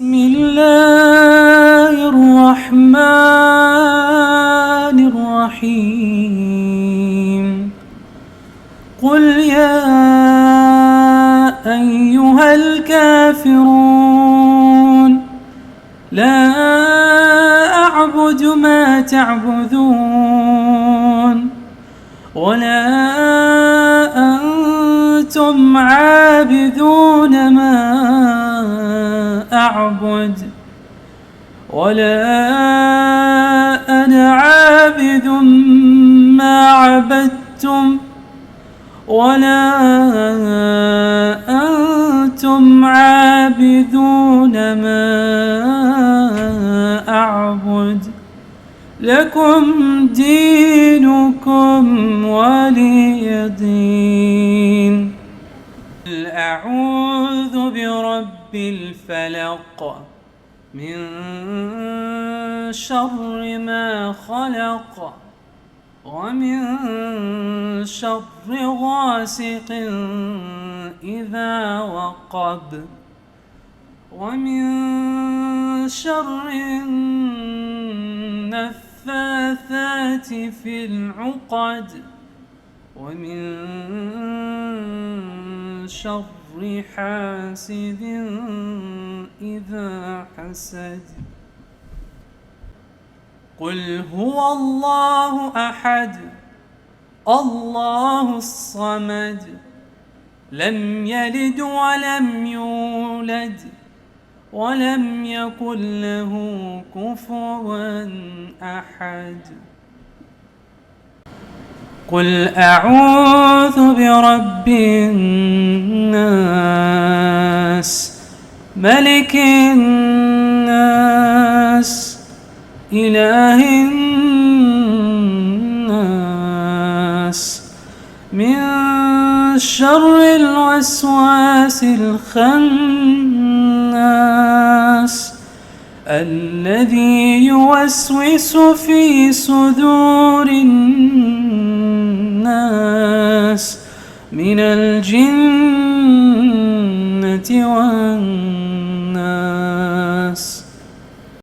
بسم الله الرحمن الرحيم. قل يا أيها الكافرون لا أعبد ما تعبدون ولا أنتم عابدون ما أعبد ولا أنا عابد ما عبدتم ولا أنتم عابدون ما أعبد لكم دينكم ولي دين. أعوذ برب الفلق من شر ما خلق ومن شر غاسق إذا وقب ومن شر النفاثات في العقد ومن شر حاسد إذا حسد. قل هو الله أحد الله الصمد لم يلد ولم يولد ولم يكن له كفوا أحد. قل أعوذ برب الناس ملك الناس إله الناس من شر الوسواس الخناس الذي يوسوس في صدور الناس من الجنة والناس.